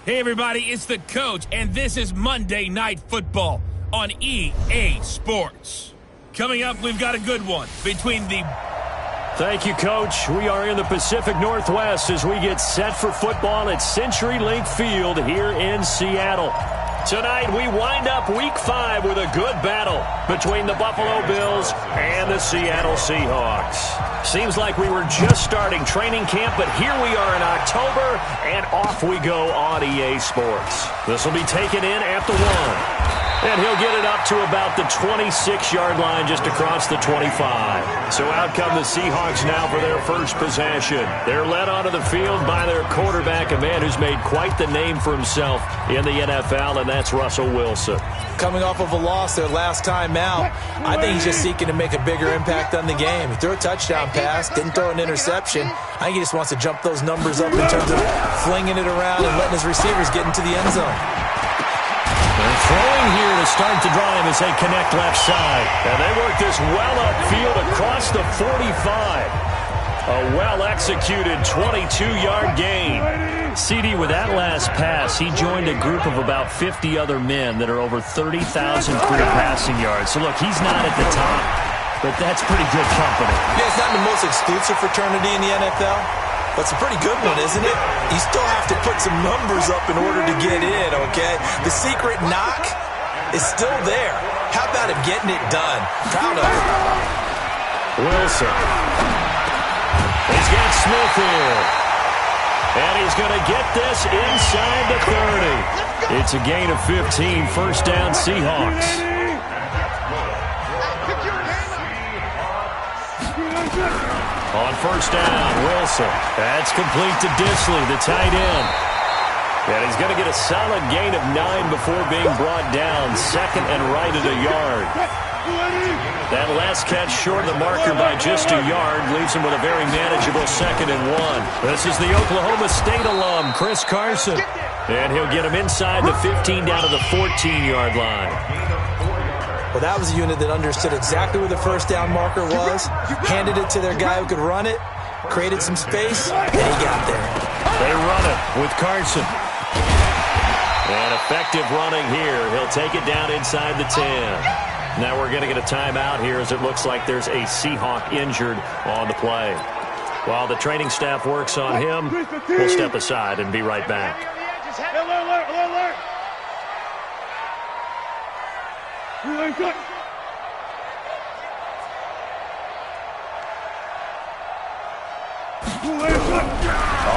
Hey everybody, it's the coach, and this is Monday Night Football on EA Sports. Coming up, we've got a good one between the... Thank you, Coach. We are in the Pacific Northwest as we get set for football at CenturyLink Field here in Seattle. Tonight, we wind up Week 5 with a good battle between the Buffalo Bills and the Seattle Seahawks. Seems like we were just starting training camp, but here we are in October, and off we go on EA Sports. This will be taken in at the 1. And he'll get it up to about the 26-yard line just across the 25. So out come the Seahawks now for their first possession. They're led onto the field by their quarterback, a man who's made quite the name for himself in the NFL, and that's Russell Wilson. Coming off of a loss their last time out, I think he's just seeking to make a bigger impact on the game. He threw a touchdown pass, didn't throw an interception. I think he just wants to jump those numbers up in terms of flinging it around and letting his receivers get into the end zone. They're throwing here to start the drive as they connect left side. And they work this well upfield across the 45. A well-executed 22-yard gain. CD, with that last pass, he joined a group of about 50 other men that are over 30,000 career passing yards. So, look, he's not at the top, but that's pretty good company. Yeah, it's not the most exclusive fraternity in the NFL, but it's a pretty good one, isn't it? You still have to put some numbers up in order to get in, okay? The secret knock is still there. How about him getting it done? Proud of him. Wilson. He's got Smith here. And he's going to get this inside the 30. It's a gain of 15, first down Seahawks. On first down, Wilson. That's complete to Disley, the tight end. And he's going to get a solid gain of 9 before being brought down. Second and right at a yard. That last catch short of the marker by just a yard leaves him with a very manageable 2nd and 1. This is the Oklahoma State alum, Chris Carson. And he'll get him inside the 15 down to the 14-yard line. Well, that was a unit that understood exactly where the first down marker was, handed it to their guy who could run it, created some space, and he got there. They run it with Carson. And effective running here. He'll take it down inside the 10. Now we're going to get a timeout here as it looks like there's a Seahawk injured on the play. While the training staff works on him, we'll step aside and be right back.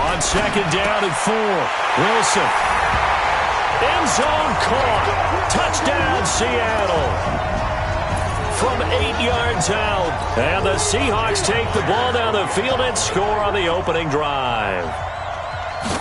On second down and 4, Wilson. End zone caught. Touchdown, Seattle. From 8 yards out. And the Seahawks take the ball down the field and score on the opening drive.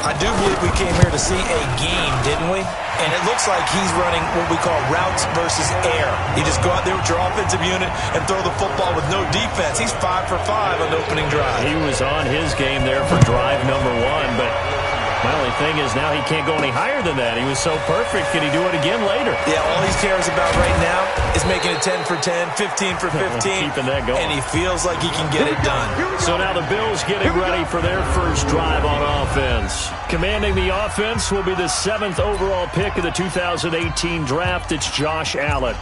I do believe we came here to see a game, didn't we? And it looks like he's running what we call routes versus air. You just go out there with your offensive unit and throw the football with no defense. He's 5 for 5 on the opening drive. He was on his game there for drive number 1, but my only thing is now he can't go any higher than that. He was so perfect. Can he do it again later? Yeah, all he cares about right now is making it 10 for 10, 15 for 15. Keeping that going. And he feels like he can get it done. So now the Bills getting ready for their first drive on offense. Commanding the offense will be the 7th overall pick of the 2018 draft. It's Josh Allen.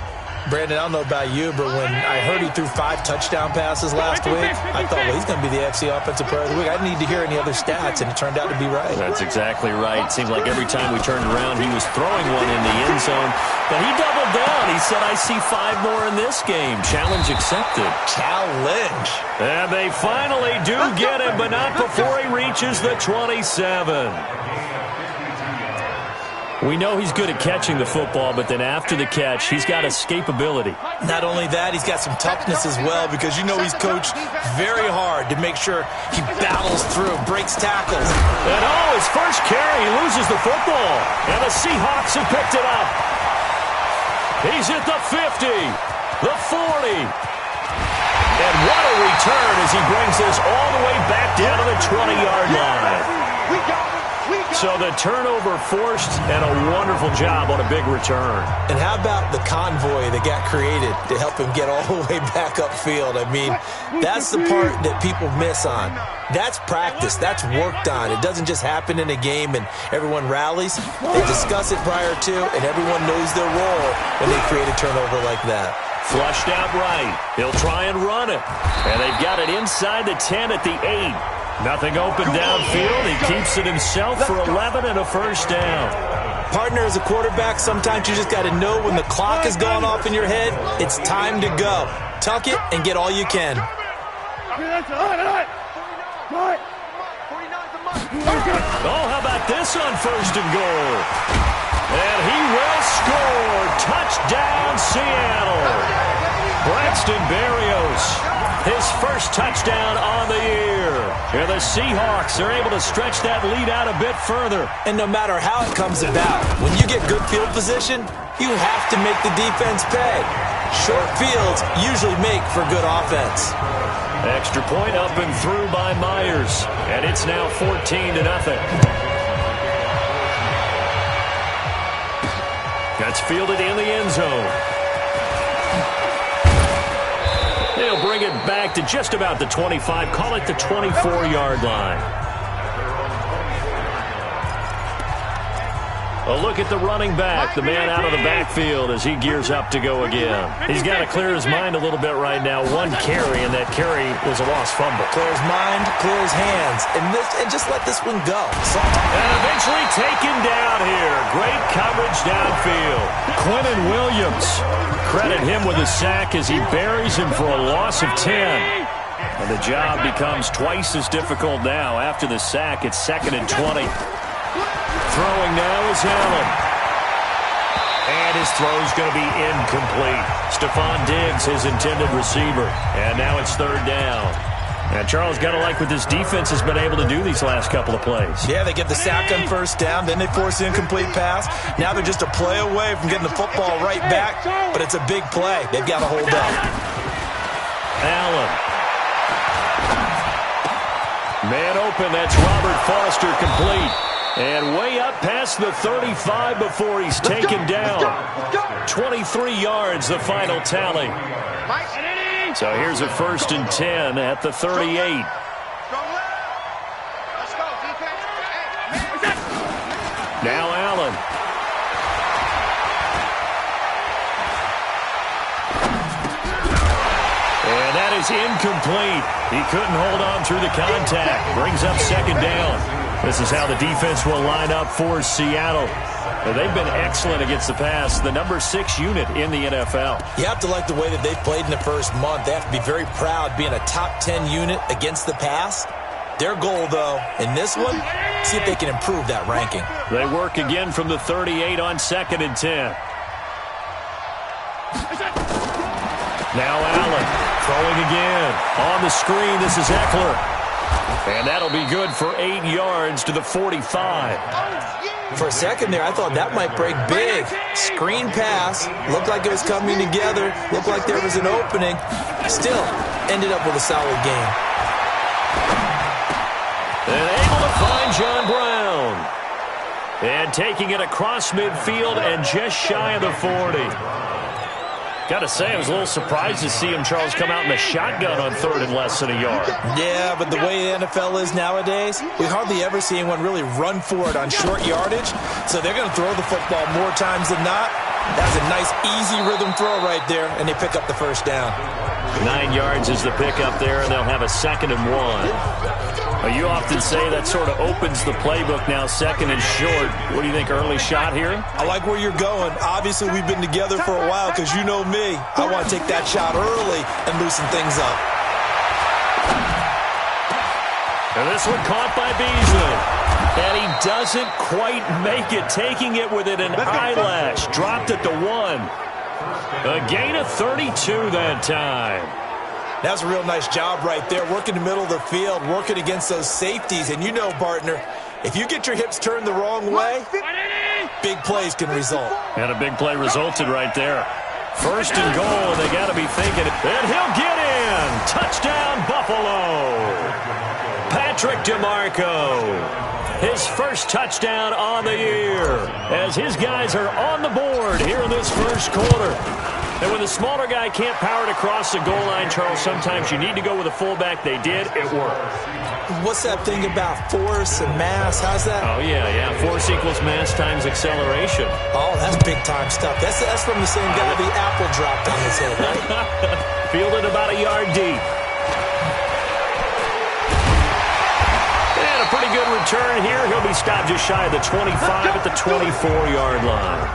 Brandon, I don't know about you, but when I heard he threw 5 touchdown passes last week, I thought, well, he's going to be the FC Offensive Player of the Week. I didn't need to hear any other stats, and it turned out to be right. That's exactly right. Seems like every time we turned around, he was throwing one in the end zone. But he doubled down. He said, I see 5 more in this game. Challenge accepted. Challenge. And they finally do get him, but not before he reaches the 27. We know he's good at catching the football, but then after the catch, he's got escapability. Not only that, he's got some toughness as well, because you know he's coached very hard to make sure he battles through, breaks tackles. And his first carry, he loses the football. And the Seahawks have picked it up. He's at the 50, the 40. And what a return as he brings this all the way back down to the 20-yard line. So the turnover forced, and a wonderful job on a big return. And how about the convoy that got created to help him get all the way back upfield? I mean, that's the part that people miss on. That's practice. That's worked on. It doesn't just happen in a game and everyone rallies. They discuss it prior to, and everyone knows their role when they create a turnover like that. Flushed out right. He'll try and run it. And they've got it inside the 10 at the 8. Nothing open downfield. He keeps it himself for 11 and a first down. Partner, as a quarterback, sometimes you just got to know when the clock is going off in your head, it's time to go. Tuck it and get all you can. Oh, how about this on first and goal? And he will score. Touchdown, Seattle. Braxton Berrios. His first touchdown on the year. And the Seahawks are able to stretch that lead out a bit further. And no matter how it comes about, when you get good field position, you have to make the defense pay. Short fields usually make for good offense. Extra point up and through by Myers. And it's now 14-0. That's fielded in the end zone. They'll bring it back to just about the 25. Call it the 24-yard line. A look at the running back, the man out of the backfield as he gears up to go again. He's got to clear his mind a little bit right now. One carry, and that carry was a lost fumble. Clear his mind, clear his hands, and just let this one go. And eventually taken down here. Great coverage downfield. Quinnen Williams. Credit him with a sack as he buries him for a loss of 10. And the job becomes twice as difficult now. After the sack, it's 2nd and 20. Throwing now is Allen. And his throw's going to be incomplete. Stephon Diggs, his intended receiver. And now it's 3rd down. And Charles, got to like what this defense has been able to do these last couple of plays. Yeah, they get the sack on first down, then they force the incomplete pass. Now they're just a play away from getting the football right back, but it's a big play. They've got to hold up. Allen. Man open, that's Robert Foster complete. And way up past the 35 before he's taken down. 23 yards, the final tally. So here's a 1st and 10 at the 38. Now Allen. And that is incomplete. He couldn't hold on through the contact. Brings up 2nd down. This is how the defense will line up for Seattle. They've been excellent against the pass, the number 6 unit in the NFL. You have to like the way that they've played in the first month. They have to be very proud being a top 10 unit against the pass. Their goal, though, in this one, see if they can improve that ranking. They work again from the 38 on 2nd and 10. Now Allen throwing again. On the screen, this is Eckler. And that'll be good for 8 yards to the 45. For a second there, I thought that might break big. Screen pass. Looked like it was coming together. Looked like there was an opening. Still, ended up with a solid game. And able to find John Brown. And taking it across midfield and just shy of the 40. Got to say, I was a little surprised to see him, Charles, come out in the shotgun on 3rd and less than a yard. Yeah, but the way the NFL is nowadays, we hardly ever see anyone really run for it on short yardage. So they're going to throw the football more times than not. That's a nice, easy rhythm throw right there, and they pick up the first down. 9 yards is the pickup there, and they'll have a 2nd and 1. You often say that sort of opens the playbook now, 2nd and short. What do you think, early shot here? I like where you're going. Obviously, we've been together for a while because you know me. I want to take that shot early and loosen things up. And this one caught by Beasley. And he doesn't quite make it, taking it within an eyelash. Dropped at the 1. A gain of 32 that time. That's a real nice job right there, working the middle of the field, working against those safeties. And you know, partner, if you get your hips turned the wrong way, big plays can result. And a big play resulted right there. 1st and goal, and they got to be thinking, and he'll get in. Touchdown, Buffalo. Patrick DeMarco. His first touchdown on the year as his guys are on the board here in this first quarter. And when the smaller guy can't power it across the goal line, Charles, sometimes you need to go with a fullback. They did. It worked. What's that thing about force and mass? How's that? Oh, yeah. Force equals mass times acceleration. Oh, that's big-time stuff. That's from the same guy the apple dropped on his head, right? Fielded about a yard deep. And a pretty good return here. He'll be stopped just shy of the 25 at the 24-yard line.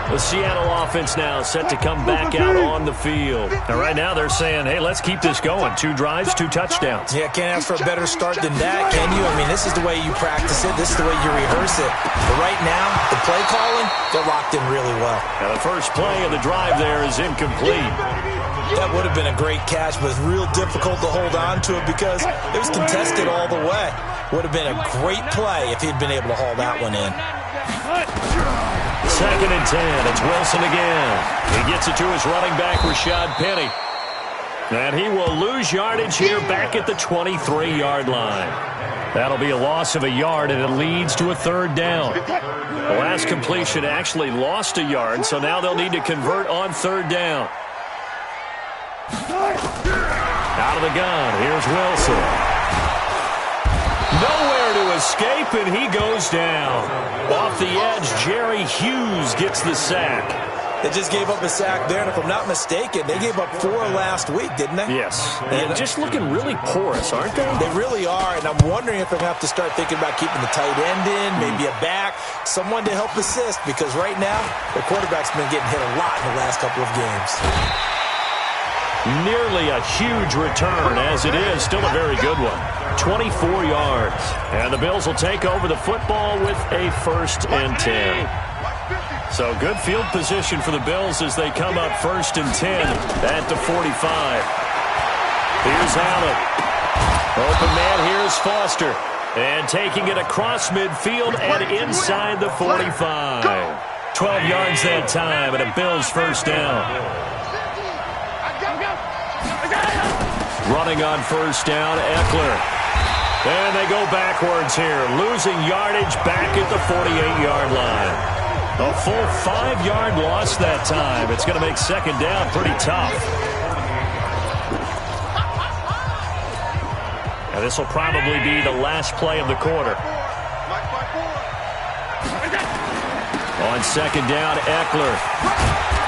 The Seattle offense now set to come back out on the field. Now, right now they're saying, hey, let's keep this going. 2 drives, 2 touchdowns. Yeah, can't ask for a better start than that, can you? I mean, this is the way you practice it. This is the way you rehearse it. But right now, the play calling, they're locked in really well. Now, the first play of the drive there is incomplete. That would have been a great catch, but it's real difficult to hold on to it because it was contested all the way. Would have been a great play if he'd been able to haul that one in. 2nd and 10. It's Wilson again. He gets it to his running back, Rashad Penny. And he will lose yardage here back at the 23-yard line. That'll be a loss of a yard, and it leads to a 3rd down. The last completion actually lost a yard, so now they'll need to convert on 3rd down. Out of the gun, here's Wilson. Nowhere to escape, and he goes down. Off the edge, Jerry Hughes gets the sack. They just gave up a sack there, and if I'm not mistaken, they gave up 4 last week, didn't they? Yes. And just looking really porous, aren't they? They really are, and I'm wondering if they're going to have to start thinking about keeping the tight end in, maybe a back, someone to help assist, because right now, their quarterback's been getting hit a lot in the last couple of games. Nearly a huge return, as it is. Still a very good one. 24 yards. And the Bills will take over the football with a 1st and 10. So good field position for the Bills as they come up 1st and 10 at the 45. Here's Allen. Open man, here's Foster. And taking it across midfield and inside the 45. 12 yards that time and a Bills 1st down. Running on 1st down, Eckler. And they go backwards here, losing yardage back at the 48-yard line. A full 5-yard loss that time. It's going to make 2nd down pretty tough. Now, this will probably be the last play of the quarter. On 2nd down, Eckler.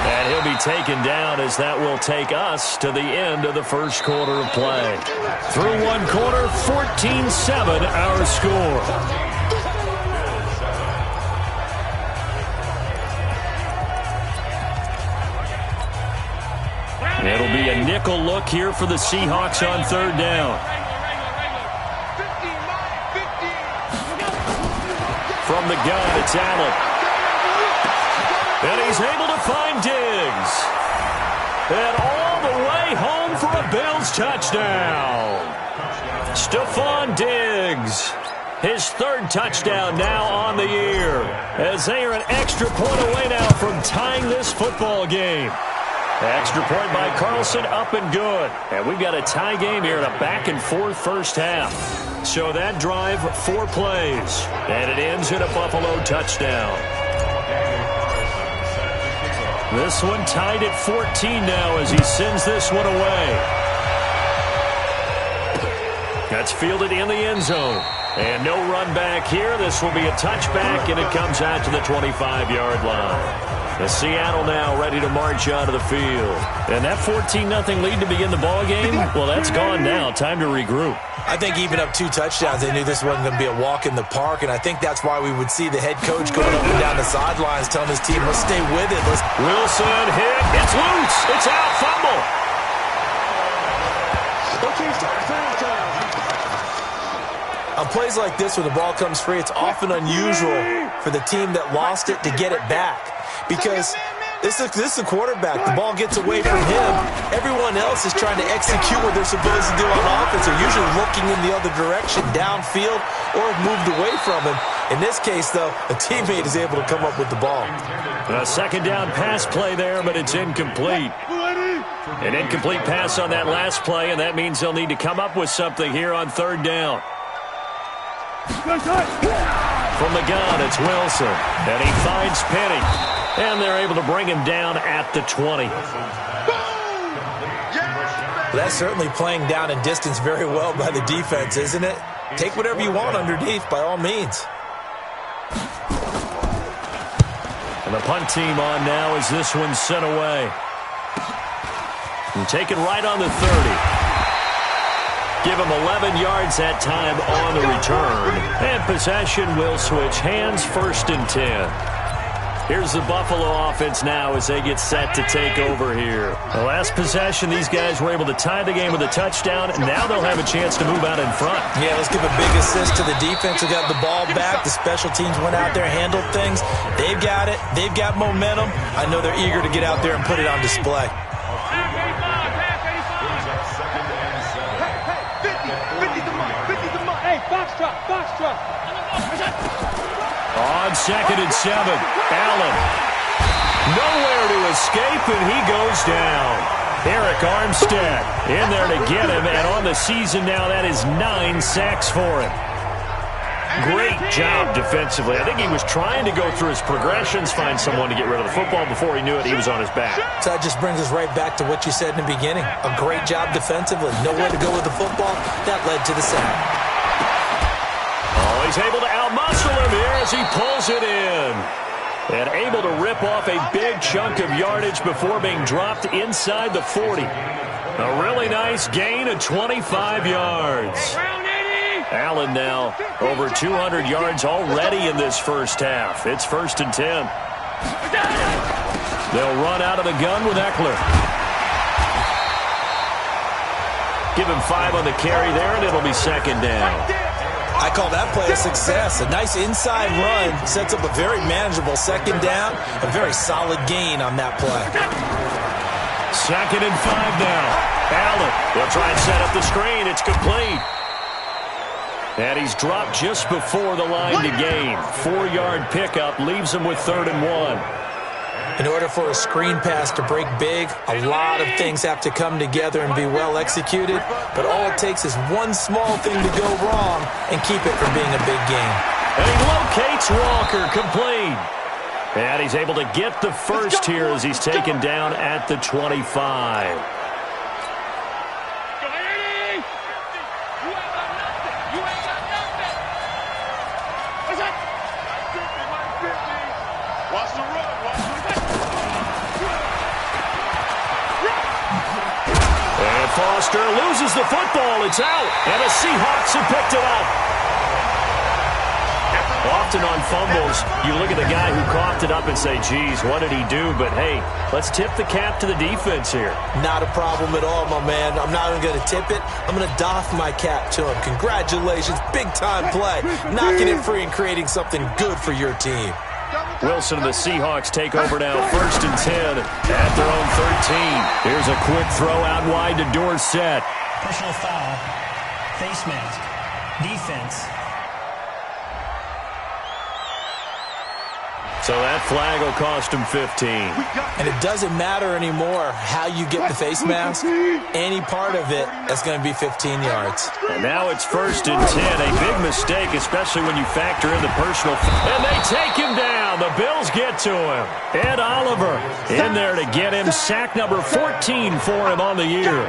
And he'll be taken down as that will take us to the end of the first quarter of play. Through 1 quarter, 14-7 our score. It'll be a nickel look here for the Seahawks on 3rd down. From the gun, it's Allen. And he's able to find Diggs. And all the way home for a Bills touchdown. Stephon Diggs. His 3rd touchdown now on the year. As they are an extra point away now from tying this football game. Extra point by Carlson, up and good. And we've got a tie game here in a back-and-forth first half. So that drive, 4 plays. And it ends in a Buffalo touchdown. This one tied at 14 now as he sends this one away. That's fielded in the end zone. And no run back here. This will be a touchback, and it comes out to the 25-yard line. The Seattle now ready to march onto the field. And that 14-0 lead to begin the ball game, well, that's gone now. Time to regroup. I think even up 2 touchdowns, they knew this wasn't going to be a walk in the park, and I think that's why we would see the head coach going up and down the sidelines telling his team, let's stay with it. Wilson hit. It's loose. It's out. Fumble. On plays like this, when the ball comes free, it's often unusual for the team that lost it to get it back. Because this is the quarterback. The ball gets away from him. Everyone else is trying to execute what they're supposed to do on offense. They're usually looking in the other direction, downfield, or have moved away from him. In this case, though, a teammate is able to come up with the ball. A 2nd down pass play there, but it's incomplete. An incomplete pass on that last play, and that means they'll need to come up with something here on third down. From the gun, it's Wilson, and he finds Penny, and they're able to bring him down at the 20. That's certainly playing down in distance very well by the defense, isn't it? Take whatever you want underneath, by all means. And the punt team on now as this one's sent away. And taken right on the 30. Give him 11 yards that time on the return. And possession will switch hands, 1st and 10. Here's the Buffalo offense now as they get set to take over here. The last possession, these guys were able to tie the game with a touchdown, and now they'll have a chance to move out in front. Yeah, let's give a big assist to the defense who got the ball back. The special teams went out there, handled things. They've got it. They've got momentum. I know they're eager to get out there and put it on display. On 2nd and 7, Allen. Nowhere to escape, and he goes down. Eric Armstead in there to get him, and on the season now, that is 9 sacks for him. Great job defensively. I think he was trying to go through his progressions, find someone to get rid of the football. Before he knew it, he was on his back. So that just brings us right back to what you said in the beginning. A great job defensively. Nowhere to go with the football. That led to the sack. Oh, he's able to outmuscle him here as he pulls it in. And able to rip off a big chunk of yardage before being dropped inside the 40. A really nice gain of 25 yards. Allen now over 200 yards already in this first half. It's 1st and 10. They'll run out of the gun with Eckler. Give him 5 on the carry there, and it'll be 2nd down. I call that play a success. A nice inside run sets up a very manageable 2nd down. A very solid gain on that play. 2nd and 5 now. Allen will try and set up the screen. It's complete. And he's dropped just before the line to gain. 4-yard pickup leaves him with 3rd and 1. In order for a screen pass to break big, a lot of things have to come together and be well executed. But all it takes is one small thing to go wrong and keep it from being a big gain. And he locates Walker, complete. And he's able to get the first here as he's taken down at the 25. Foster loses the football. It's out. And the Seahawks have picked it up. Often on fumbles, you look at the guy who coughed it up and say, geez, what did he do? But, hey, let's tip the cap to the defense here. Not a problem at all, my man. I'm not even going to tip it. I'm going to doff my cap to him. Congratulations. Big-time play. Knocking it free and creating something good for your team. Wilson and the Seahawks take over now, 1st and 10 at their own 13. Here's a quick throw out wide to Dorsett. Personal foul, face mask, defense. So that flag will cost him 15. And it doesn't matter anymore how you get the face mask. Any part of it, that's going to be 15 yards. And now it's 1st and 10. A big mistake, especially when you factor in the personal. And they take him down. The Bills get to him. Ed Oliver in there to get him. Sack number 14 for him on the year.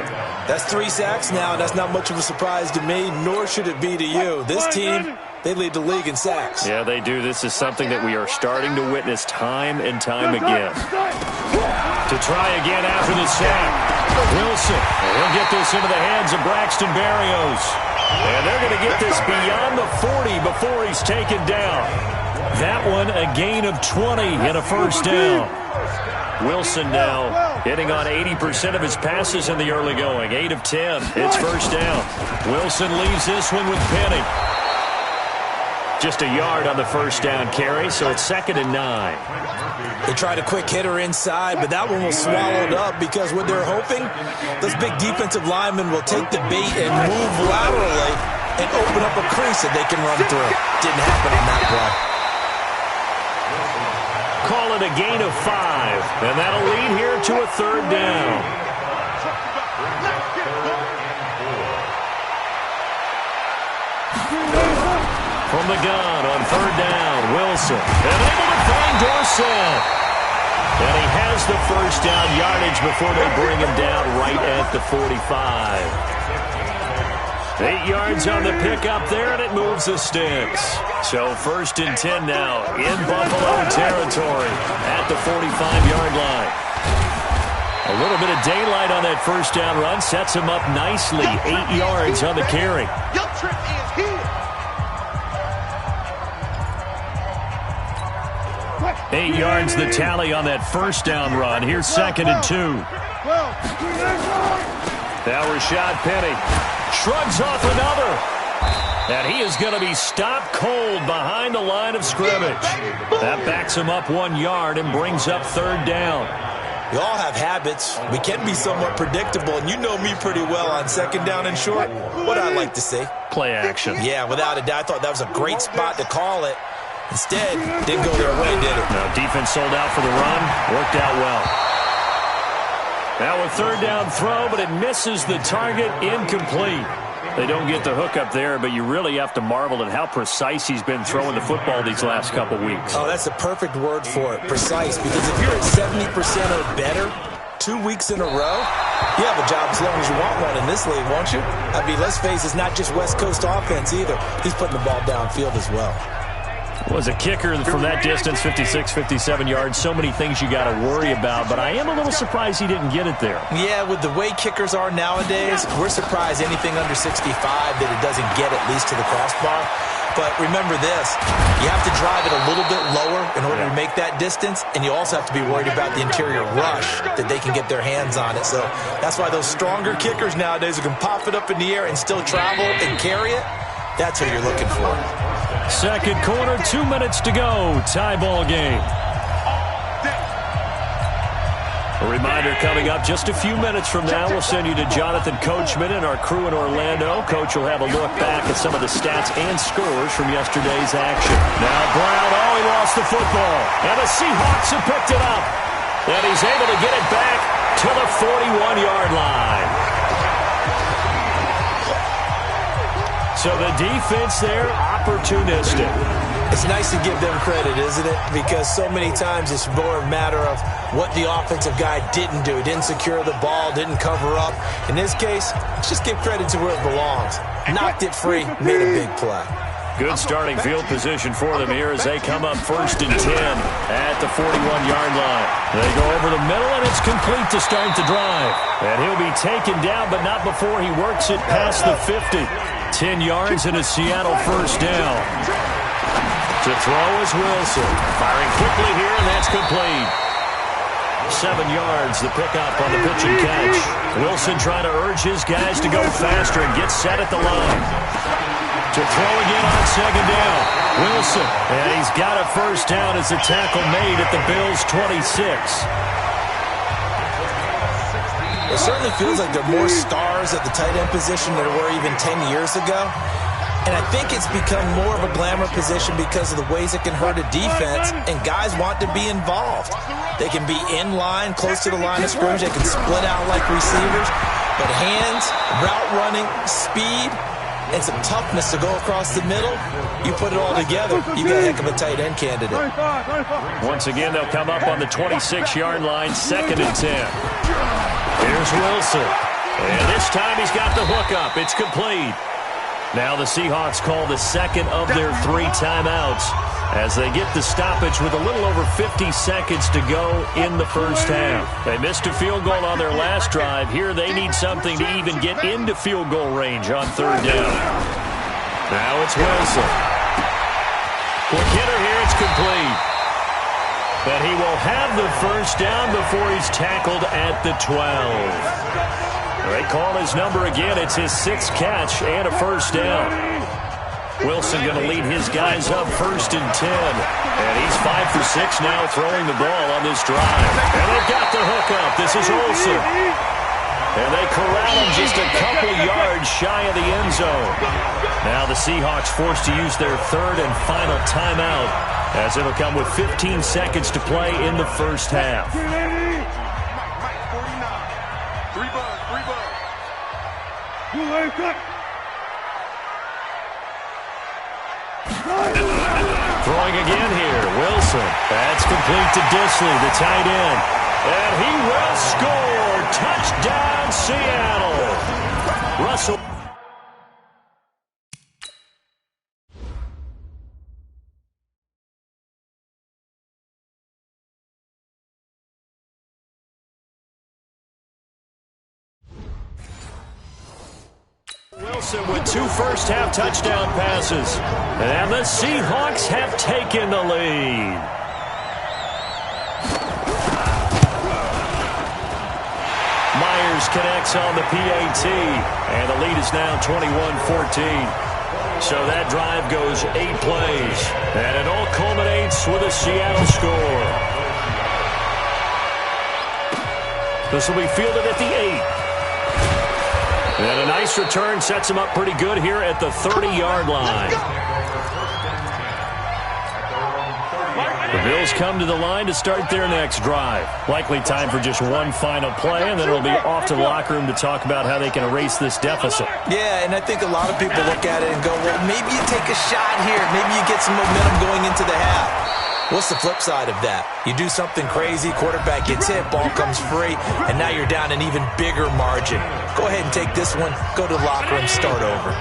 That's 3 sacks now, and that's not much of a surprise to me, nor should it be to you. This team, they lead the league in sacks. Yeah, they do. This is something that we are starting to witness time and time again. To try again after the sack. Wilson, he'll get this into the hands of Braxton Berrios. And they're going to get this beyond the 40 before he's taken down. That one, a gain of 20 and a 1st down. Wilson now hitting on 80% of his passes in the early going. 8 of 10. It's 1st down. Wilson leaves this one with Penny. Just a yard on the 1st down carry, so it's 2nd and 9. They tried a quick hitter inside, but that one was swallowed up because what they're hoping, those big defensive linemen will take the bait and move laterally and open up a crease that they can run through. Didn't happen on that play. Call it a gain of 5, and that'll lead here to a 3rd down. from the gun on third down. Wilson. And able to find Dorsett. And he has the first down yardage before they bring him down right at the 45. 8 yards on the pickup there, and it moves the sticks. So 1st and 10 now in Buffalo territory at the 45-yard line. A little bit of daylight on that first down run sets him up nicely. 8 yards on the carry. Your trip is here. 8 yards the tally on that first down run. Here's 2nd and 2. Now Rashad Penny shrugs off another. And he is going to be stopped cold behind the line of scrimmage. That backs him up 1 yard and brings up 3rd down. We all have habits. We can be somewhat predictable, and you know me pretty well on 2nd down and short. What I like to see. Play action. Yeah, without a doubt. I thought that was a great spot to call it. Instead, didn't go their way, did it? No, defense sold out for the run. Worked out well. Now a 3rd down throw, but it misses the target. Incomplete. They don't get the hook up there, but you really have to marvel at how precise he's been throwing the football these last couple weeks. Oh, that's a perfect word for it, precise, because if you're at 70% or better 2 weeks in a row, you have a job as long as you want one in this league, won't you? I mean, let's face it, it's not just West Coast offense either. He's putting the ball downfield as well. Was a kicker from that distance, 56, 57 yards. So many things you got to worry about, but I am a little surprised he didn't get it there. Yeah, with the way kickers are nowadays, we're surprised anything under 65 that it doesn't get at least to the crossbar. But remember this, you have to drive it a little bit lower in order to make that distance, and you also have to be worried about the interior rush that they can get their hands on it. So that's why those stronger kickers nowadays who can pop it up in the air and still travel and carry it, that's what you're looking for. 2nd quarter, 2 minutes to go. Tie ball game. A reminder coming up just a few minutes from now. We'll send you to Jonathan Coachman and our crew in Orlando. Coach will have a look back at some of the stats and scores from yesterday's action. Now Brown, he lost the football. And the Seahawks have picked it up. And he's able to get it back to the 41-yard line. So the defense there, opportunistic. It's nice to give them credit, isn't it? Because so many times it's more a matter of what the offensive guy didn't do. He didn't secure the ball, didn't cover up. In this case, let's just give credit to where it belongs. Knocked it free, made a big play. Good starting field position for them here as they come up 1st and 10 at the 41-yard line. They go over the middle, and it's complete to start the drive. And he'll be taken down, but not before he works it past the 50. 10 yards and a Seattle first down. To throw is Wilson. Firing quickly here, and that's complete. 7 yards, the pickup on the pitch and catch. Wilson trying to urge his guys to go faster and get set at the line. To throw again on 2nd down. Wilson, and he's got a first down as the tackle made at the Bills' 26. It certainly feels like there are more stars at the tight end position than there were even 10 years ago. And I think it's become more of a glamour position because of the ways it can hurt a defense, and guys want to be involved. They can be in line, close to the line of scrimmage. They can split out like receivers. But hands, route running, speed, and some toughness to go across the middle, you put it all together, you got a heck of a tight end candidate. Once again, they'll come up on the 26-yard line, 2nd and 10. Here's Wilson. And this time he's got the hook up. It's complete. Now the Seahawks call the 2nd of their 3 timeouts as they get the stoppage with a little over 50 seconds to go in the first half. They missed a field goal on their last drive. Here they need something to even get into field goal range on 3rd down. Now it's Wilson. Quick hitter here, it's complete. But he will have the first down before he's tackled at the 12. They call his number again. It's his 6th catch and a first down. Wilson going to lead his guys up 1st and 10. And he's 5 for 6 now throwing the ball on this drive. And they've got the hook up. This is Olsen. And they corral him just a couple yards shy of the end zone. Now the Seahawks forced to use their 3rd and final timeout as it'll come with 15 seconds to play in the first half. Throwing again here. Wilson. That's complete to Disley, the tight end. And he will score. Touchdown, Seattle. Russell. Wilson with 2 first-half touchdown passes. And the Seahawks have taken the lead. Myers connects on the PAT. And the lead is now 21-14. So that drive goes 8 plays. And it all culminates with a Seattle score. This will be fielded at the 8. And a nice return sets him up pretty good here at the 30-yard line. The Bills come to the line to start their next drive. Likely time for just one final play, and then it'll be off to the locker room to talk about how they can erase this deficit. Yeah, and I think a lot of people look at it and go, well, maybe you take a shot here. Maybe you get some momentum going into the half. What's the flip side of that? You do something crazy, quarterback gets hit, ball comes free, and now you're down an even bigger margin. Go ahead and take this one, go to the locker room, start over.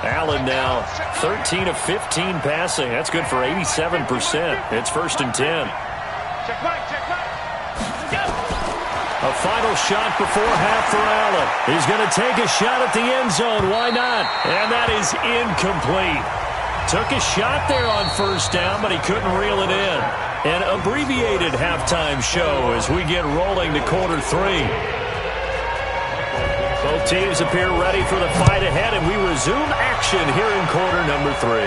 Allen now 13 of 15 passing. That's good for 87%. It's 1st and 10. A final shot before half for Allen. He's going to take a shot at the end zone. Why not? And that is incomplete. Took a shot there on 1st down, but he couldn't reel it in. An abbreviated halftime show as we get rolling to quarter 3. Both teams appear ready for the fight ahead, and we resume action here in quarter number 3.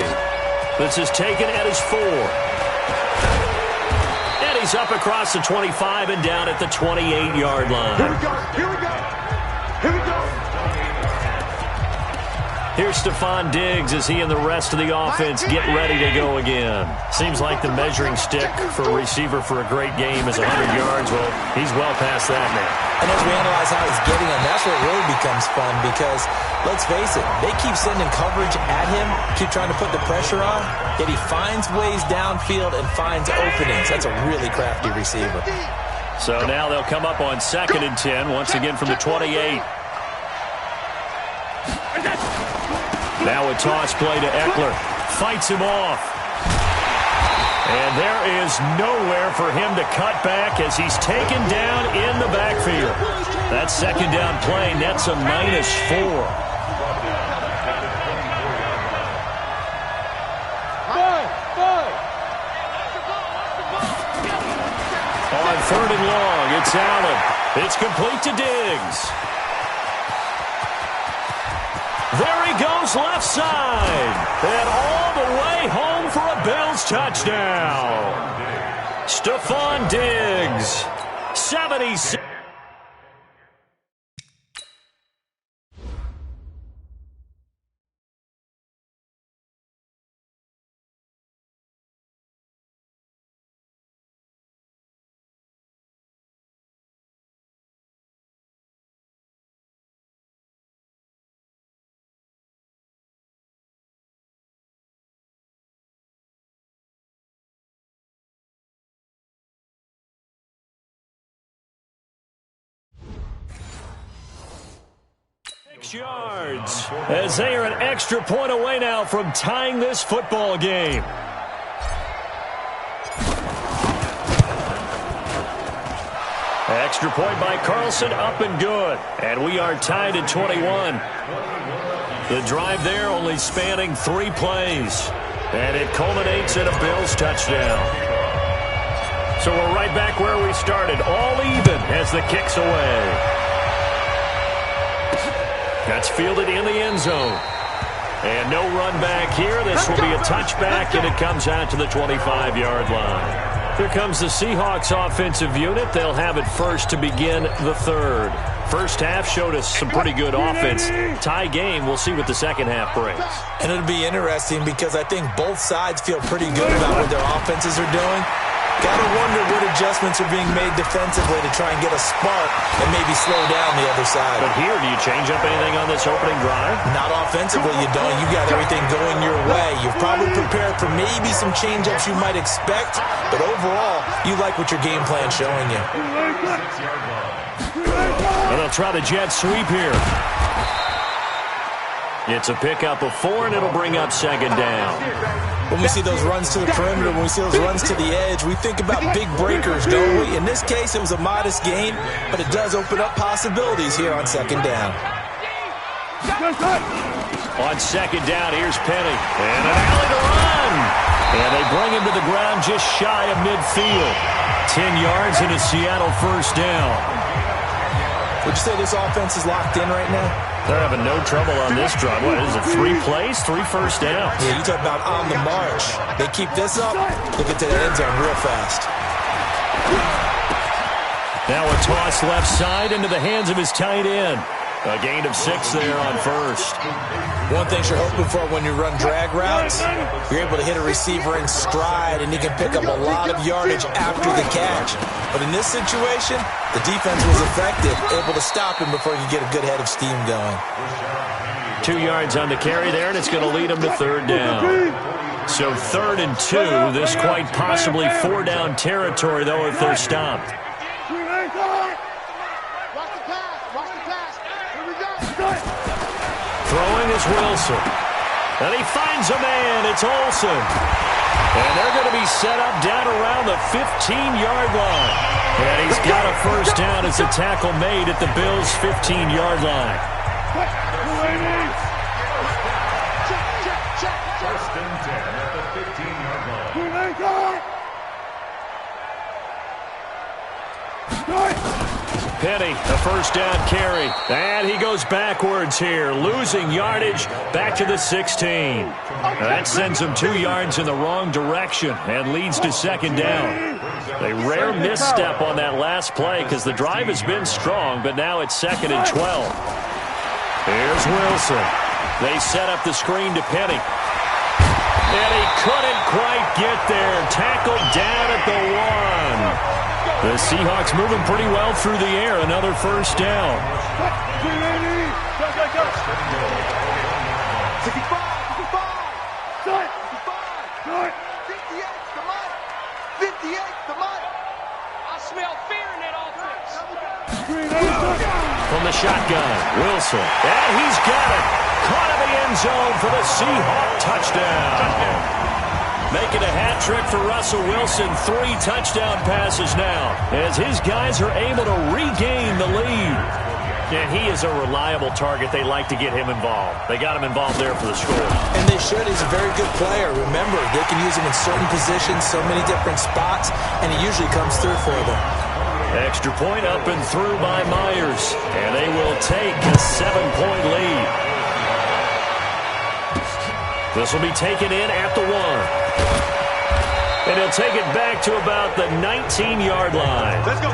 This is taken at his 4. And he's up across the 25 and down at the 28-yard line. Here we go. Here we go. Here we go. Here's Stephon Diggs as he and the rest of the offense get ready to go again. Seems like the measuring stick for a receiver for a great game is 100 yards. Well, he's well past that now. And as we analyze how he's getting them, that's what really becomes fun because, let's face it, they keep sending coverage at him, keep trying to put the pressure on, yet he finds ways downfield and finds openings. That's a really crafty receiver. So now they'll come up on 2nd and 10, once again from the 28. Now a toss play to Eckler. Fights him off. And there is nowhere for him to cut back as he's taken down in the backfield. That 2nd down play nets a -4. On 3rd and long, it's Allen. It's complete to Diggs. There he goes left side. And all the way home for a Bills touchdown. Stephon Diggs. 76. Yards as they are an extra point away now from tying this football game. Extra point by Carlson, up and good. And we are tied at 21. The drive there only spanning 3 plays. And it culminates in a Bills touchdown. So we're right back where we started, all even as the kick's away. That's fielded in the end zone. And no run back here. This will be a touchback, and it comes out to the 25-yard line. Here comes the Seahawks offensive unit. They'll have it first to begin the 3rd. First half showed us some pretty good offense. Tie game, we'll see what the second half brings. And it'll be interesting because I think both sides feel pretty good about what their offenses are doing. Gotta wonder what adjustments are being made defensively to try and get a spark and maybe slow down the other side. But here, do you change up anything on this opening drive? Not offensively, you don't. You got everything going your way. You've probably prepared for maybe some change-ups you might expect, but overall, you like what your game plan's showing you. And they'll try the jet sweep here. It's a pickup of 4, and it'll bring up second down. When we see those runs to the perimeter, when we see those runs to the edge, we think about big breakers, don't we? In this case, it was a modest gain, but it does open up possibilities here on second down. On second down, here's Penny. And an alley to run. And they bring him to the ground just shy of midfield. 10 yards and a Seattle first down. Would you say this offense is locked in right now? They're having no trouble on this drive. What is it, 3 plays, 3 first downs? Yeah, you talk about on the march. They keep this up, they'll get to the end zone real fast. Now a toss left side into the hands of his tight end. A gain of 6 there on first. One thing you're hoping for when you run drag routes, you're able to hit a receiver in stride, and he can pick up a lot of yardage after the catch. But in this situation, the defense was effective, able to stop him before he could get a good head of steam going. 2 yards on the carry there, and it's going to lead him to third down. So 3rd and 2, this quite possibly 4-down territory, though, if they're stopped. Throwing is Wilson. And he finds a man. It's Olsen. And they're going to be set up down around the 15-yard line. And he's got a first down as a tackle made at the Bills' 15-yard line. First and 10 at the 15-yard line. Penny, a first down carry. And he goes backwards here, losing yardage back to the 16. That sends him 2 yards in the wrong direction and leads to second down. A rare misstep on that last play because the drive has been strong, but now it's 2nd and 12. Here's Wilson. They set up the screen to Penny. And he couldn't quite get there. Tackled down at the 1. The Seahawks moving pretty well through the air. Another first down. 58, the money. I smell fear in that offense. From the shotgun, Wilson. And he's got it. Caught in the end zone for the Seahawk touchdown. Making a hat trick for Russell Wilson. 3 touchdown passes now as his guys are able to regain the lead. And he is a reliable target. They like to get him involved. They got him involved there for the score. And they should. He's a very good player. Remember, they can use him in certain positions, so many different spots, and he usually comes through for them. Extra point up and through by Myers. And they will take a 7-point lead. This will be taken in at the 1. And he'll take it back to about the 19-yard line. Let's go.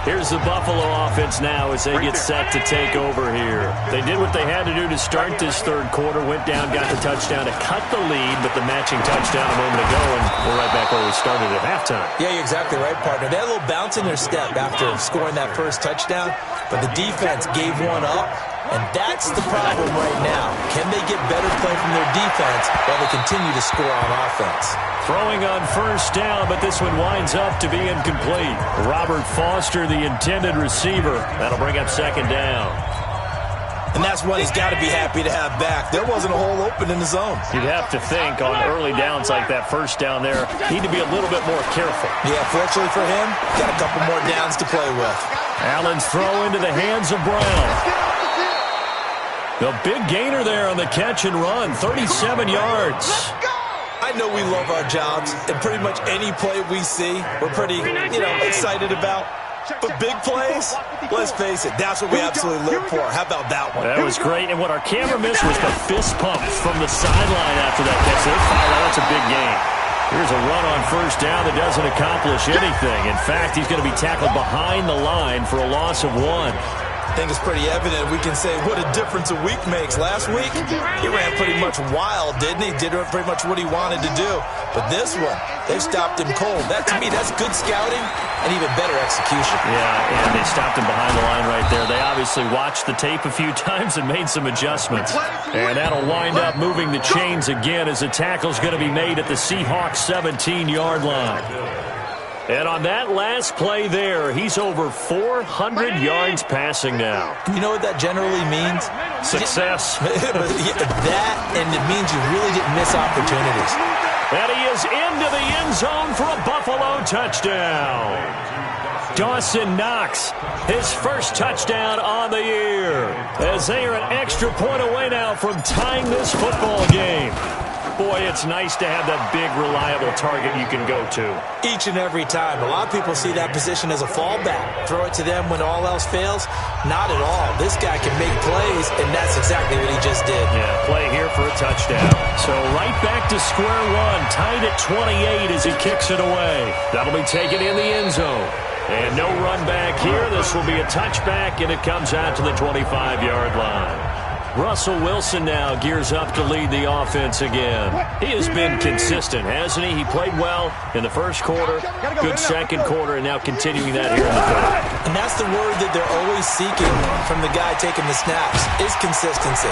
Here's the Buffalo offense now as they get set to take over here. They did what they had to do to start this third quarter, went down, got the touchdown to cut the lead, but the matching touchdown a moment ago, and we're right back where we started at halftime. Yeah, you're exactly right, partner. They had a little bounce in their step after scoring that first touchdown, but the defense gave one up, and that's the problem right now. Can they get better play from their defense while they continue to score on offense? Throwing on first down, but this one winds up to be incomplete. Robert Foster, the intended receiver. That'll bring up second down. And that's one he's got to be happy to have back. There wasn't a hole open in the zone. You'd have to think on early downs like that first down there, need to be a little bit more careful. Yeah, fortunately for him, got a couple more downs to play with. Allen's throw into the hands of Brown. The big gainer there on the catch and run, 37 yards. I know we love our jobs, and pretty much any play we see, we're pretty, excited about. But big plays, let's face it, that's what we absolutely live for. How about that one? That was great, and what our camera missed was the fist pump from the sideline after that catch. They fired out. That's a big game. Here's a run on first down that doesn't accomplish anything. In fact, he's going to be tackled behind the line for a loss of 1. I think it's pretty evident. We can say what a difference a week makes. Last week, he ran pretty much wild, didn't he? Did pretty much what he wanted to do. But this one, they've stopped him cold. That, to me, that's good scouting and even better execution. Yeah, and they stopped him behind the line right there. They obviously watched the tape a few times and made some adjustments. And that'll wind up moving the chains again as the tackle's going to be made at the Seahawks 17-yard line. And on that last play there, he's over 400 yards passing now. You know what that generally means? Success. That, and it means you really didn't miss opportunities. And he is into the end zone for a Buffalo touchdown. Dawson Knox, his first touchdown on the year, as they are an extra point away now from tying this football game. Boy, it's nice to have that big, reliable target you can go to. Each and every time. A lot of people see that position as a fallback. Throw it to them when all else fails. Not at all. This guy can make plays, and that's exactly what he just did. Yeah, play here for a touchdown. So right back to square one, tied at 28 as he kicks it away. That'll be taken in the end zone. And no run back here. This will be a touchback, and it comes out to the 25-yard line. Russell Wilson now gears up to lead the offense again. He has been consistent, hasn't he? He played well in the first quarter, good second quarter, and now continuing that here in the third. And that's the word that they're always seeking from the guy taking the snaps, is consistency.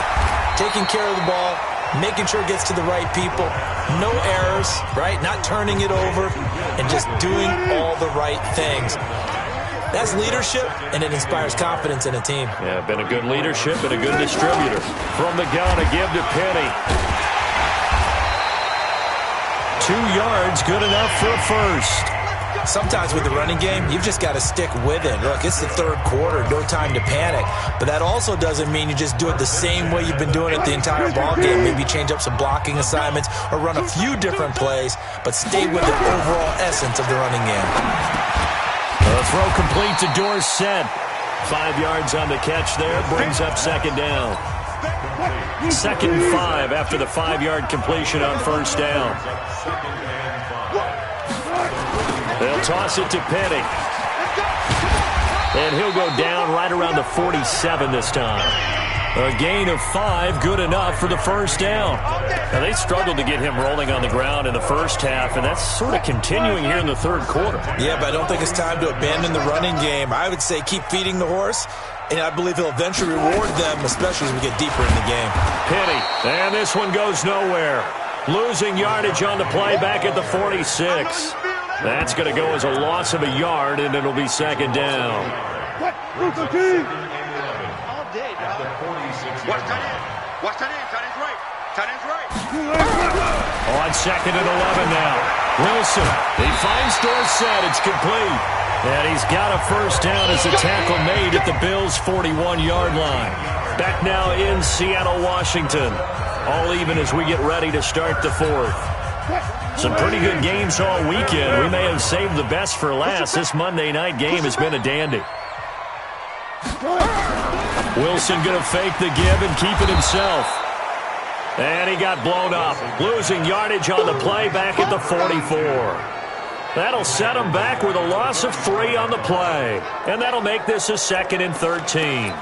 Taking care of the ball, making sure it gets to the right people, no errors, right? Not turning it over, and just doing all the right things. That's leadership, and it inspires confidence in a team. Yeah, been a good leadership and a good distributor. From the gun, a give to Penny. 2 yards, good enough for a first. Sometimes with the running game, you've just got to stick with it. Look, it's the third quarter, no time to panic. But that also doesn't mean you just do it the same way you've been doing it the entire ball game. Maybe change up some blocking assignments or run a few different plays, but stay with the overall essence of the running game. The throw complete to Dorsett. 5 yards on the catch there. Brings up second down. 2nd and 5 after the 5-yard completion on first down. They'll toss it to Penny. And he'll go down right around the 47 this time. A gain of 5, good enough for the first down. Now, they struggled to get him rolling on the ground in the first half, and that's sort of continuing here in the third quarter. Yeah, but I don't think it's time to abandon the running game. I would say keep feeding the horse, and I believe he'll eventually reward them, especially as we get deeper in the game. Penny, and this one goes nowhere. Losing yardage on the play back at the 46. That's going to go as a loss of a yard, and it'll be second down. Watch tight end. Watch tight end. Tight end's right. Tight end's right. On 2nd and 11 now. Wilson, he finds Dorsett. It's complete. And he's got a first down as the tackle made at the Bills' 41-yard line. Back now in Seattle, Washington. All even as we get ready to start the fourth. Some pretty good games all weekend. We may have saved the best for last. This Monday night game has been a dandy. Wilson going to fake the give and keep it himself. And he got blown up. Losing yardage on the play back at the 44. That'll set him back with a loss of 3 on the play. And that'll make this a 2nd and 13.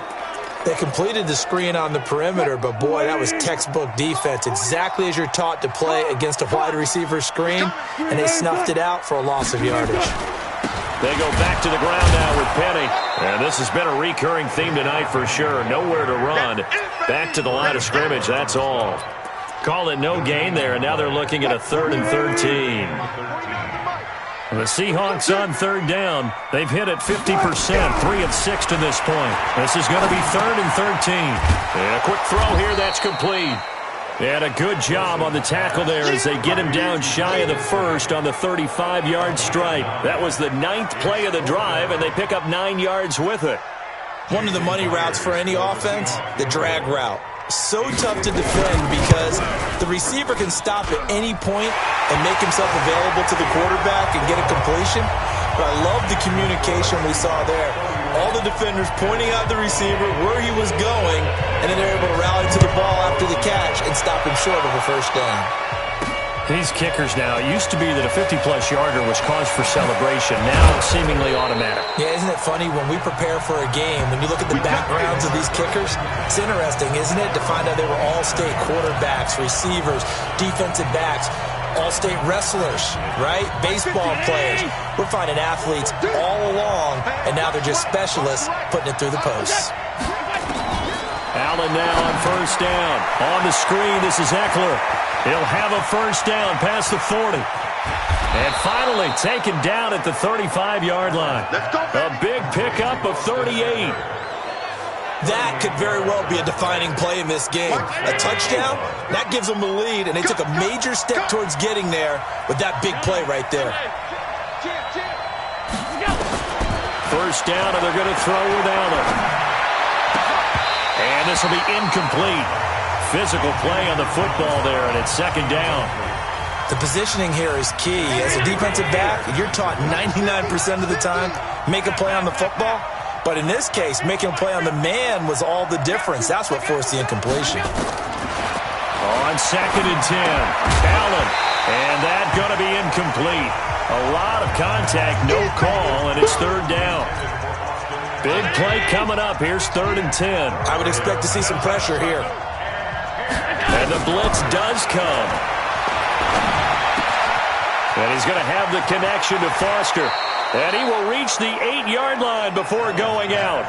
They completed the screen on the perimeter, but boy, that was textbook defense. Exactly as you're taught to play against a wide receiver screen, and they snuffed it out for a loss of yardage. They go back to the ground now with Penny. And this has been a recurring theme tonight for sure. Nowhere to run. Back to the line of scrimmage, that's all. Call it no gain there, and now they're looking at a 3rd and 13. The Seahawks on 3rd down. They've hit it 50%, 3 of 6 to this point. This is going to be 3rd and 13. And a quick throw here, that's complete. And a good job on the tackle there as they get him down shy of the first on the 35-yard strike. That was the 9th play of the drive, and they pick up 9 yards with it. One of the money routes for any offense, the drag route. So tough to defend because the receiver can stop at any point and make himself available to the quarterback and get a completion. But I love the communication we saw there. All the defenders pointing out the receiver where he was going, and then they're able to rally to the ball after the catch and stop him short of a first down. These kickers now, it used to be that a 50-plus yarder was cause for celebration. Now it's seemingly automatic. Yeah, isn't it funny when we prepare for a game, when you look at the backgrounds of these kickers, it's interesting, isn't it, to find out they were all-state quarterbacks, receivers, defensive backs, all-state wrestlers, right? Baseball players. We're finding athletes all along, and now they're just specialists putting it through the posts. Allen now on first down. On the screen, this is Eckler. He'll have a first down past the 40. And finally taken down at the 35-yard line. A big pickup of 38. That could very well be a defining play in this game. A touchdown, that gives them the lead, and they took a major step towards getting there with that big play right there. First down, and they're going to throw with Allen. And this will be incomplete. Physical play on the football there, and it's second down. The positioning here is key. As a defensive back, you're taught 99% of the time, make a play on the football. But in this case, making a play on the man was all the difference. That's what forced the incompletion. On second and 10, Allen. And that's going to be incomplete. A lot of contact, no call, and it's third down. Big play coming up. Here's third and 10. I would expect to see some pressure here. And the blitz does come. And he's going to have the connection to Foster. And he will reach the 8-yard line before going out.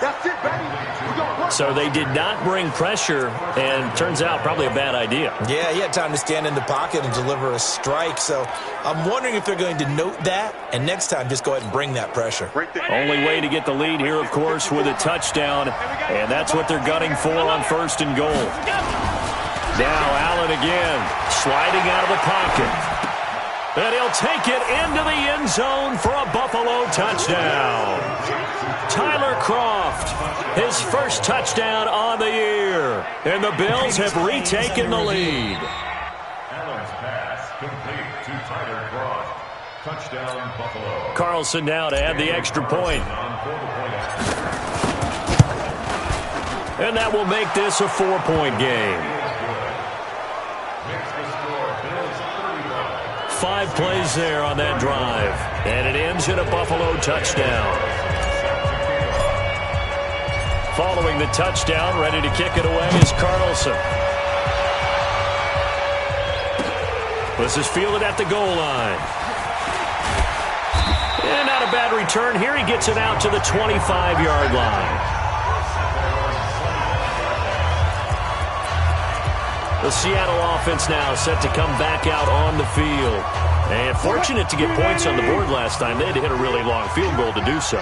So they did not bring pressure, and turns out probably a bad idea. Yeah, he had time to stand in the pocket and deliver a strike. So I'm wondering if they're going to note that, and next time just go ahead and bring that pressure. Only way to get the lead here, of course, with a touchdown. And that's what they're gunning for on first and goal. Now Allen again, sliding out of the pocket. And he'll take it into the end zone for a Buffalo touchdown. Tyler Kroft, his first touchdown on the year. And the Bills have retaken the lead. Allen's pass complete to Tyler Kroft. Touchdown, Buffalo. Carlson now to add the extra point. And that will make this a 4-point game. 5 plays there on that drive. And it ends in a Buffalo touchdown. Following the touchdown, ready to kick it away is Carlson. This is fielded at the goal line. And not a bad return here. He gets it out to the 25-yard line. The Seattle offense now set to come back out on the field. And fortunate to get points on the board last time. They had to hit a really long field goal to do so.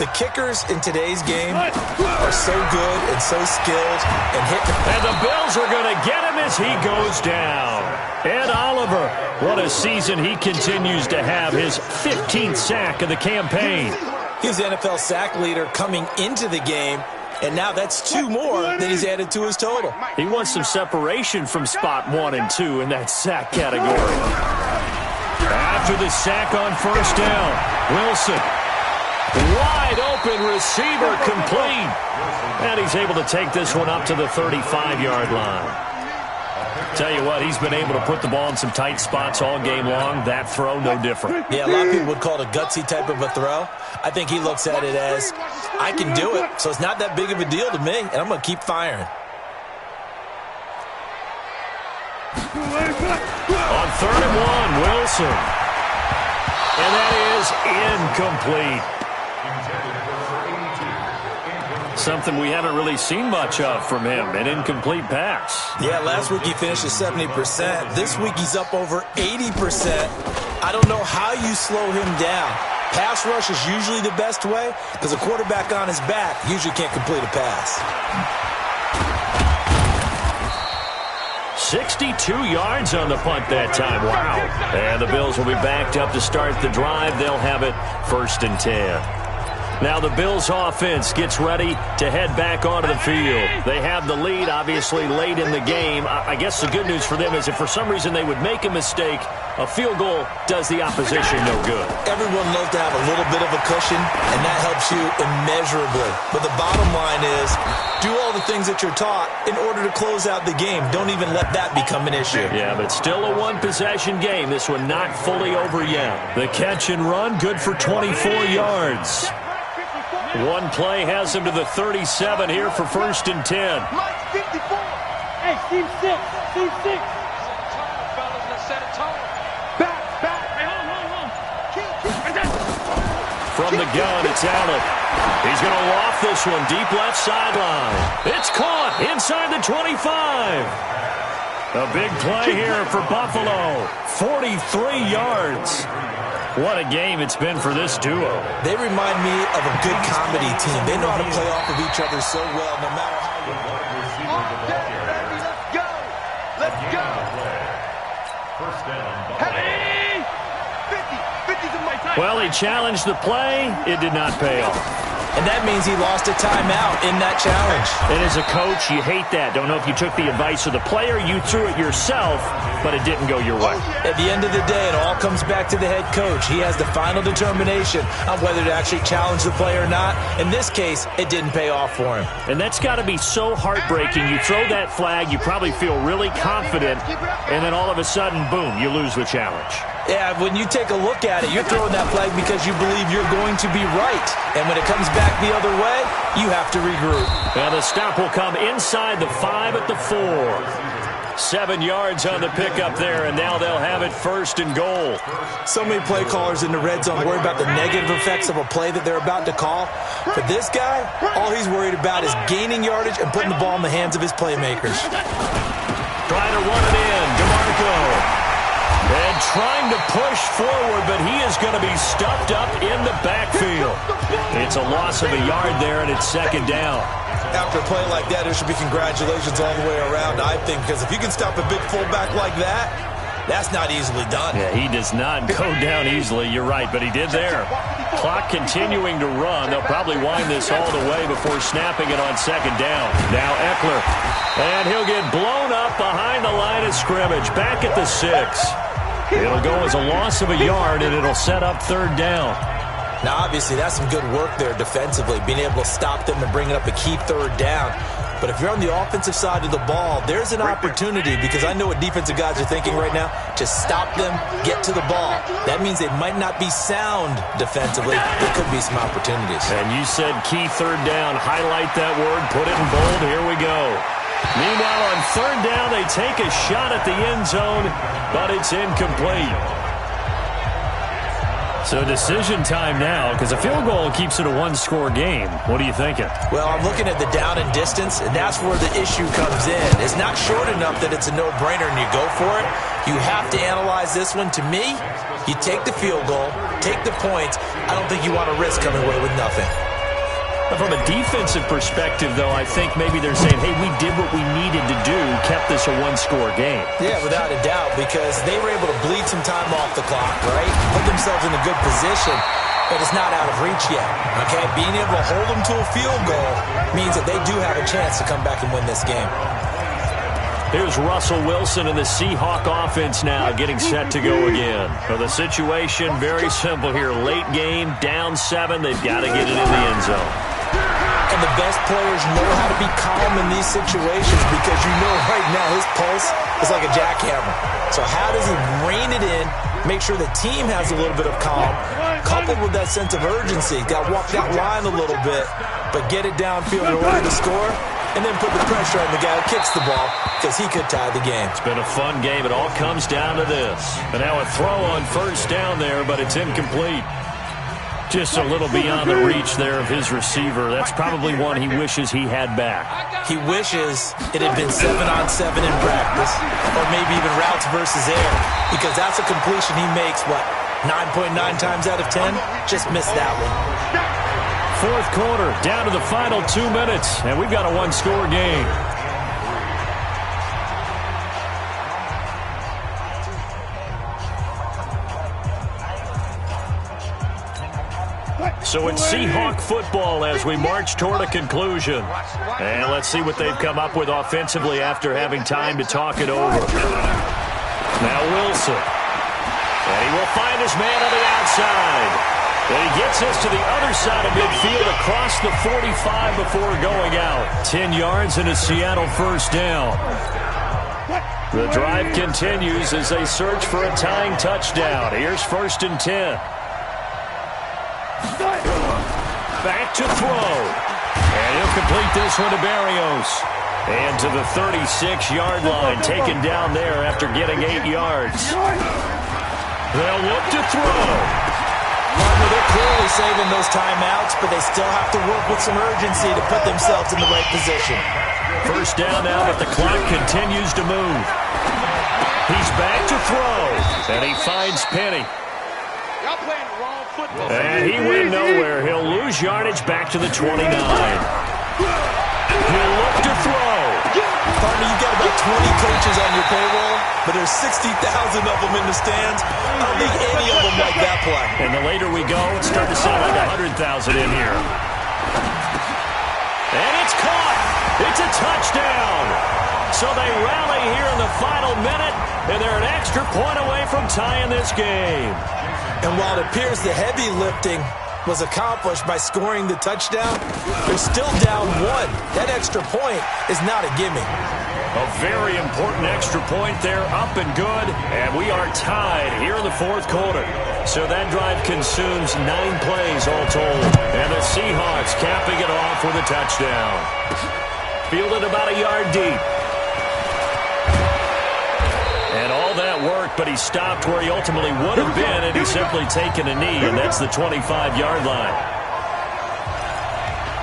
The kickers in today's game are so good and so skilled and hitting. And the Bills are going to get him as he goes down. Ed Oliver, what a season he continues to have. His 15th sack of the campaign. He's the NFL sack leader coming into the game. And now that's 2 more that he's added to his total. He wants some separation from spot 1 and 2 in that sack category. After the sack on first down, Wilson. Wide open receiver complete. And he's able to take this one up to the 35-yard line. Tell you what, he's been able to put the ball in some tight spots all game long. That throw, no different. Yeah, a lot of people would call it a gutsy type of a throw. I think he looks at it as, I can do it, so it's not that big of a deal to me, and I'm going to keep firing. On third and 1, Wilson. And that is incomplete. Something we haven't really seen much of from him, an incomplete pass. Yeah, last week he finished at 70%. This week he's up over 80%. I don't know how you slow him down. Pass rush is usually the best way because a quarterback on his back usually can't complete a pass. 62 yards on the punt that time. Wow. And the Bills will be backed up to start the drive. They'll have it first and 10. Now the Bills offense gets ready to head back onto the field. They have the lead, obviously, late in the game. I guess the good news for them is if for some reason they would make a mistake, a field goal does the opposition no good. Everyone loves to have a little bit of a cushion, and that helps you immeasurably. But the bottom line is, do all the things that you're taught in order to close out the game. Don't even let that become an issue. Yeah, but still a one-possession game. This one not fully over yet. The catch and run, good for 24 yards. One play has him to the 37 here for 1st and 10. Hey, team 6. Team 6. Back. Hey, hold on. From the gun, it's Allen. He's going to loft this one deep left sideline. It's caught inside the 25. A big play here for Buffalo. 43 yards. What a game it's been for this duo. They remind me of a good comedy team. They know how to play off of each other so well, no matter how you Let's go. First down, Buffalo. Hey! 50's in my time. Well, he challenged the play. It did not pay off. And that means he lost a timeout in that challenge. And as a coach, you hate that. Don't know if you took the advice of the player. You threw it yourself, but it didn't go your way. At the end of the day, it all comes back to the head coach. He has the final determination on whether to actually challenge the play or not. In this case, it didn't pay off for him. And that's got to be so heartbreaking. You throw that flag, you probably feel really confident, and then all of a sudden, boom, you lose the challenge. Yeah, when you take a look at it, you're throwing that flag because you believe you're going to be right. And when it comes back the other way, you have to regroup. Now the stop will come inside the 5 at the 4. 7 yards on the pickup there, and now they'll have it 1st and goal. So many play callers in the red zone worry about the negative effects of a play that they're about to call. But this guy, all he's worried about is gaining yardage and putting the ball in the hands of his playmakers. Trying to run it in, DeMarco. And trying to push forward, but he is going to be stuffed up in the backfield. It's a loss of a yard there, and it's 2nd down. After a play like that, there should be congratulations all the way around, I think, because if you can stop a big fullback like that, that's not easily done. Yeah, he does not go down easily. You're right, but he did there. Clock continuing to run. They'll probably wind this all the way before snapping it on 2nd down. Now Eckler. And he'll get blown up behind the line of scrimmage. Back at the 6. It'll go as a loss of a yard, and it'll set up 3rd down. Now, obviously, that's some good work there defensively, being able to stop them and bring it up a key 3rd down. But if you're on the offensive side of the ball, there's an opportunity, because I know what defensive guys are thinking right now, to stop them, get to the ball. That means they might not be sound defensively. There could be some opportunities. And you said key 3rd down. Highlight that word. Put it in bold. Here we go. Meanwhile, on 3rd down, they take a shot at the end zone, but it's incomplete. So decision time now, because a field goal keeps it a one-score game. What are you thinking? Well, I'm looking at the down and distance, and that's where the issue comes in. It's not short enough that it's a no-brainer and you go for it. You have to analyze this one. To me, you take the field goal, take the points. I don't think you want to risk coming away with nothing. From a defensive perspective, though, I think maybe they're saying, hey, we did what we needed to do, kept this a one-score game. Yeah, without a doubt, because they were able to bleed some time off the clock, right? Put themselves in a good position, but it's not out of reach yet, okay? Being able to hold them to a field goal means that they do have a chance to come back and win this game. Here's Russell Wilson and the Seahawks offense now getting set to go again. So the situation, very simple here. Late game, down 7. They've got to get it in the end zone. And the best players know how to be calm in these situations because you know right now his pulse is like a jackhammer. So how does he rein it in, make sure the team has a little bit of calm, coupled with that sense of urgency? Got to walk that line a little bit, but get it downfield in order to score, and then put the pressure on the guy who kicks the ball because he could tie the game. It's been a fun game. It all comes down to this. And now a throw on 1st down there, but it's incomplete. Just a little beyond the reach there of his receiver. That's probably one he wishes he had back. He wishes it had been 7-on-7 in practice, or maybe even routes versus air, because that's a completion he makes, 9.9 times out of 10? Just missed that one. 4th quarter, down to the final 2 minutes, and we've got a one-score game. So it's Seahawk football as we march toward a conclusion. And let's see what they've come up with offensively after having time to talk it over. Now Wilson. And he will find his man on the outside. And he gets us to the other side of midfield across the 45 before going out. 10 yards and a Seattle first down. The drive continues as they search for a tying touchdown. Here's 1st and 10. Back to throw. And he'll complete this one to Barrios. And to the 36-yard line, taken down there after getting 8 yards. They'll look to throw. They're clearly saving those timeouts, but they still have to work with some urgency to put themselves in the right position. First down now, but the clock continues to move. He's back to throw, and he finds Penny. Y'all playing the wrong football. And he went nowhere. He'll lose yardage back to the 29. He'll look to throw. Partner, you got about 20 coaches on your payroll, but there's 60,000 of them in the stands. I don't think any of them like that play. And the later we go, it's starting to sound like 100,000 in here. And it's caught. It's a touchdown. So they rally here in the final minute, and they're an extra point away from tying this game. And while it appears the heavy lifting was accomplished by scoring the touchdown, they're still down 1. That extra point is not a gimme. A very important extra point there, up and good, and we are tied here in the 4th quarter. So that drive consumes 9 plays all told, and the Seahawks capping it off with a touchdown. Fielded about a yard deep. And all that work, but he stopped where he ultimately would have been, and he's simply taken a knee, and that's the 25-yard line.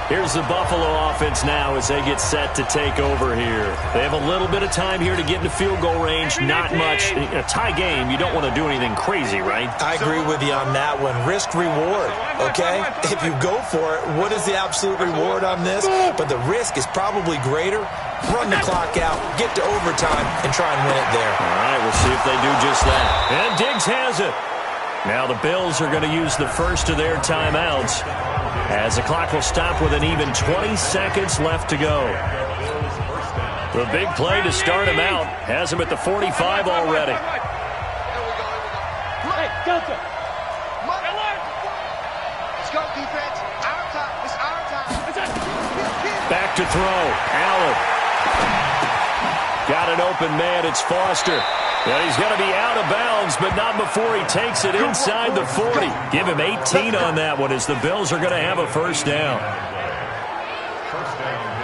Here's the Buffalo offense now as they get set to take over here. They have a little bit of time here to get into field goal range, not much. In a tie game, you don't want to do anything crazy, right? I agree with you on that one. Risk-reward, okay? If you go for it, what is the absolute reward on this? But the risk is probably greater. Run the clock out, get to overtime, and try and win it there. All right, we'll see if they do just that. And Diggs has it. Now the Bills are going to use the first of their timeouts as the clock will stop with an even 20 seconds left to go. The big play to start him out has him at the 45 already. Hey, Delta. Let's go, defense. Our time. It's our time. Back to throw. Allen. Got an open man. It's Foster. And he's going to be out of bounds, but not before he takes it inside the 40. Give him 18 on that one as the Bills are going to have a first down. First down,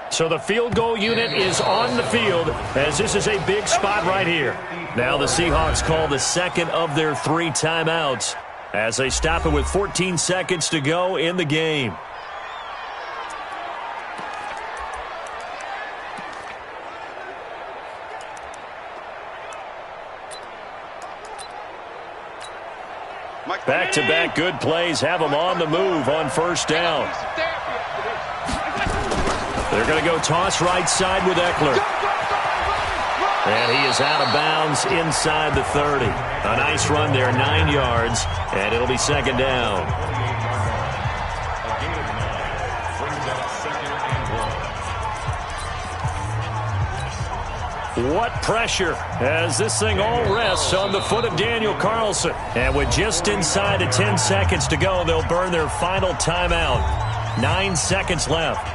Bills. So the field goal unit is on the field as this is a big spot right here. Now the Seahawks call the second of their 3 timeouts as they stop it with 14 seconds to go in the game. Back-to-back good plays have them on the move on first down. They're going to go toss right side with Eckler. And he is out of bounds inside the 30. A nice run there, 9 yards, and it'll be second down. What pressure as this thing all rests on the foot of Daniel Carlson. And with just inside of 10 seconds to go, they'll burn their final timeout. 9 seconds left.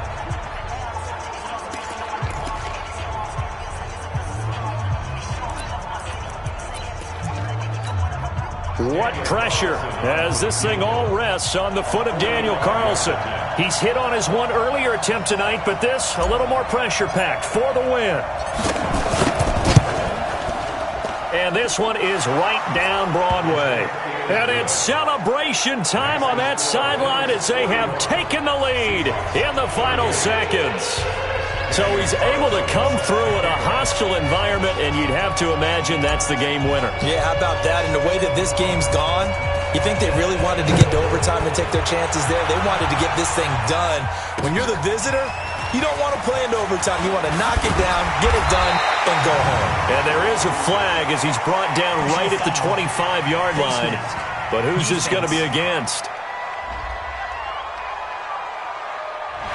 What pressure as this thing all rests on the foot of Daniel Carlson. He's hit on his one earlier attempt tonight, but this a little more pressure-packed for the win. And this one is right down Broadway. And it's celebration time on that sideline as they have taken the lead in the final seconds. So he's able to come through in a hostile environment, and you'd have to imagine that's the game winner. Yeah, how about that? And the way that this game's gone, you think they really wanted to get to overtime and take their chances there? They wanted to get this thing done. When you're the visitor, You don't want to play into overtime. You want to knock it down, get it done, and go home. And there is a flag as he's brought down right at the 25-yard line. But who's this going to be against?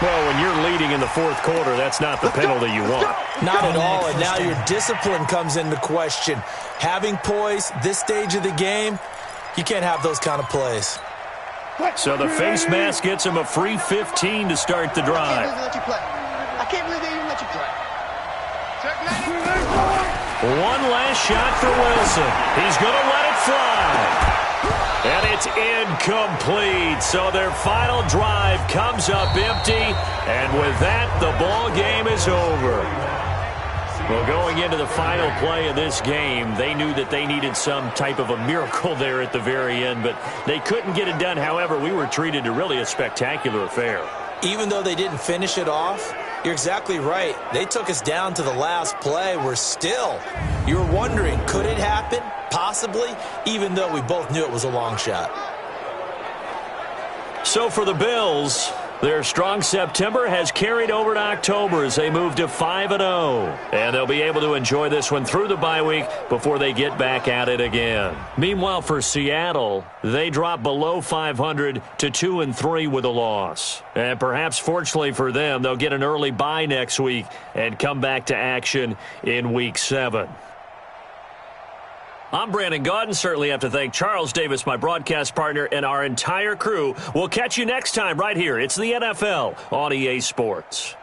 Well, when you're leading in the fourth quarter, that's not the penalty you want. Not at all, and now your discipline comes into question. Having poise, this stage of the game, you can't have those kind of plays. So the face mask gets him a free 15 to start the drive. I can't believe they even let you play. One last shot for Wilson. He's going to let it fly. And it's incomplete. So their final drive comes up empty. And with that, the ball game is over. Well, going into the final play of this game, they knew that they needed some type of a miracle there at the very end, but they couldn't get it done. However, we were treated to really a spectacular affair. Even though they didn't finish it off, you're exactly right. They took us down to the last play. You're wondering, could it happen? Possibly, even though we both knew it was a long shot. So for the Bills, their strong September has carried over to October as they move to 5-0. And they'll be able to enjoy this one through the bye week before they get back at it again. Meanwhile, for Seattle, they drop below 500 to 2-3 with a loss. And perhaps fortunately for them, they'll get an early bye next week and come back to action in Week 7. I'm Brandon Gaudin. Certainly have to thank Charles Davis, my broadcast partner, and our entire crew. We'll catch you next time right here. It's the NFL on EA Sports.